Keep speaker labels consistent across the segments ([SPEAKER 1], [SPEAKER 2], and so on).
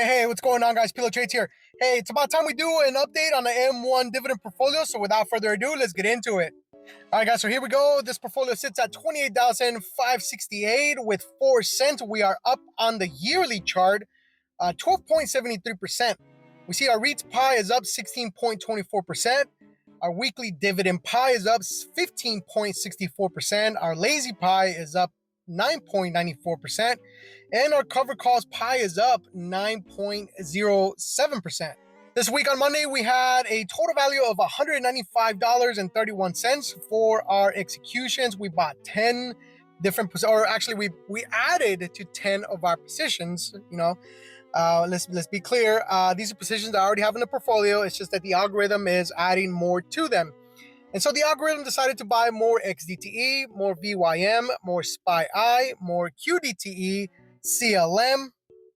[SPEAKER 1] Hey, what's going on, guys? Pilo Trades here. Hey, it's about time we do an update on the M1 dividend portfolio. So without further ado, let's get into it. All right, guys, so here we go. This portfolio sits at 28,568 with 4 cents. We are up on the yearly chart, 12.73%. We see our REITs pie is up 16.24%. Our weekly dividend pie is up 15.64%. Our lazy pie is up 9.94%. And our cover calls pie is up 9.07%. This week on Monday, we had a total value of $195.31 for our executions. We bought 10 different, or actually we added to 10 of our positions. Let's be clear. These are positions I already have in the portfolio. It's just that the algorithm is adding more to them. And so the algorithm decided to buy more XDTE, more VYM, more SPY-I, more QDTE, CLM,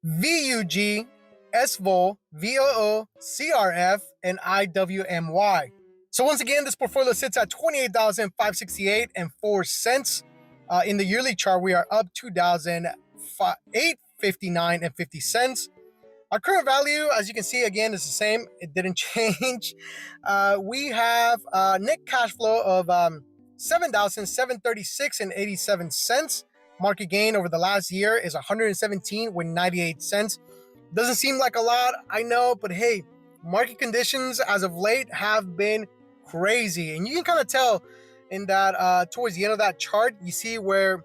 [SPEAKER 1] VUG, SVOL, VOO, CRF, and IWMY. So once again, this portfolio sits at 28,568 and 4 cents. In the yearly chart, we are up 2,859 and 50 cents. Our current value, as you can see, again, is the same. It didn't change. We have net cash flow of $7,736 and 87 cents. Market gain over the last year is 117 with 98 cents. Doesn't seem like a lot, I know, but hey, market conditions as of late have been crazy. And you can kind of tell in that towards the end of that chart, you see where,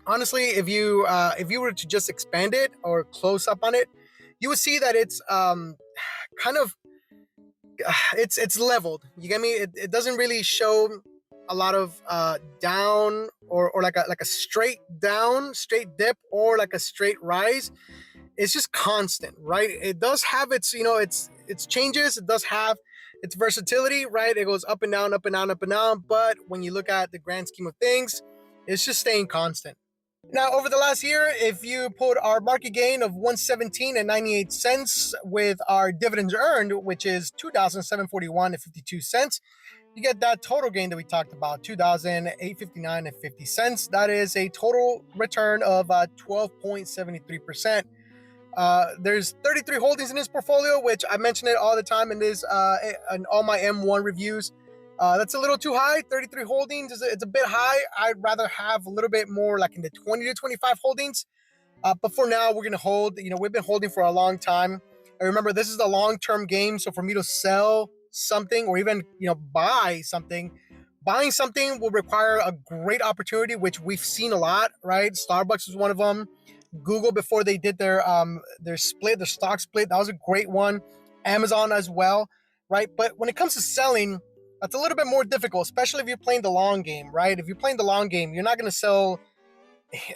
[SPEAKER 1] honestly, if you were to just expand it or close up on it, you would see that it's kind of it's leveled. You get me? It doesn't really show a lot of down or like a straight down, straight dip, or like a straight rise. It's just constant, right? It does have its its changes. It does have its versatility, right? It goes up and down, up and down, up and down. But when you look at the grand scheme of things, it's just staying constant. Now, over the last year, if you put our market gain of 117 and 98 cents with our dividends earned, which is 2,741 and 52 cents, you get that total gain that we talked about, 2,859 and 50 cents. That is a total return of 12.73%. There's 33 holdings in this portfolio, which I mention it all the time in all my M1 reviews. That's a little too high. 33 holdings it's a bit high. I'd rather have a little bit more, like in the 20 to 25 holdings. But for now, we're gonna hold. We've been holding for a long time. And remember, this is a long-term game. So for me to sell something or even buy something, buying something will require a great opportunity, which we've seen a lot. Right? Starbucks is one of them. Google, before they did their split, their stock split, that was a great one. Amazon as well, right? But when it comes to selling, that's a little bit more difficult, especially if you're playing the long game, right? If you're playing the long game, you're not going to sell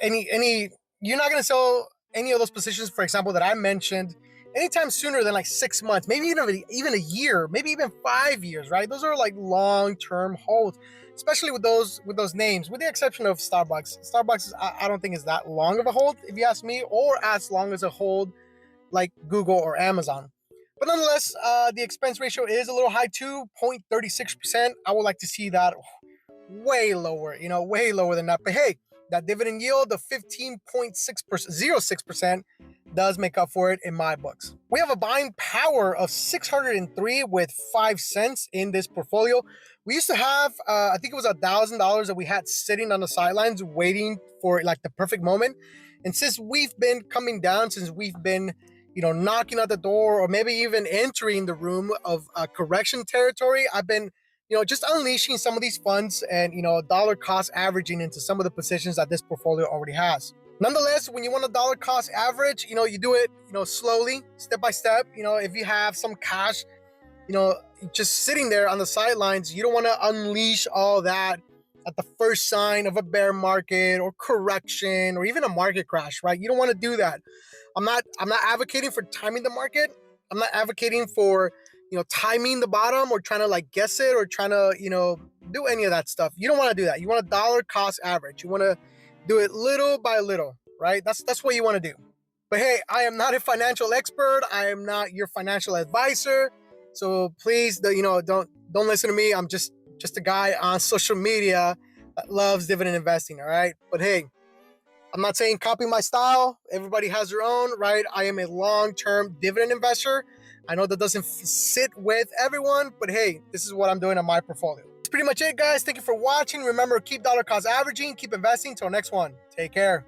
[SPEAKER 1] you're not going to sell any of those positions, for example, that I mentioned anytime sooner than like 6 months, maybe even a year, maybe even 5 years, right? Those are like long-term holds, especially with those names, with the exception of Starbucks. Starbucks, I don't think is that long of a hold, if you ask me, or as long as a hold like Google or Amazon. But nonetheless, the expense ratio is a little high, 2.36%. I would like to see that way lower, way lower than that. But hey, that dividend yield of 15.06% does make up for it in my books. We have a buying power of 603 with 5 cents in this portfolio. We used to have, I think it was $1,000 that we had sitting on the sidelines waiting for like the perfect moment. And since we've been coming down, since we've been knocking at the door or maybe even entering the room of correction territory, I've been, just unleashing some of these funds and, dollar cost averaging into some of the positions that this portfolio already has. Nonetheless, when you want a dollar cost average, you do it, slowly, step by step. If you have some cash, just sitting there on the sidelines, you don't want to unleash all that at the first sign of a bear market or correction or even a market crash, right? You don't want to do that. I'm not advocating for timing the market. I'm not advocating for, timing the bottom or trying to like guess it or trying to, do any of that stuff. You don't want to do that. You want a dollar cost average. You want to do it little by little, right? That's what you want to do. But hey, I am not a financial expert. I am not your financial advisor. So please, don't listen to me. I'm just a guy on social media that loves dividend investing, all right? But hey, I'm not saying copy my style. Everybody has their own, right? I am a long-term dividend investor. I know that doesn't sit with everyone, but hey, this is what I'm doing on my portfolio. That's pretty much it, guys. Thank you for watching. Remember, keep dollar cost averaging, keep investing. Till next one. Take care.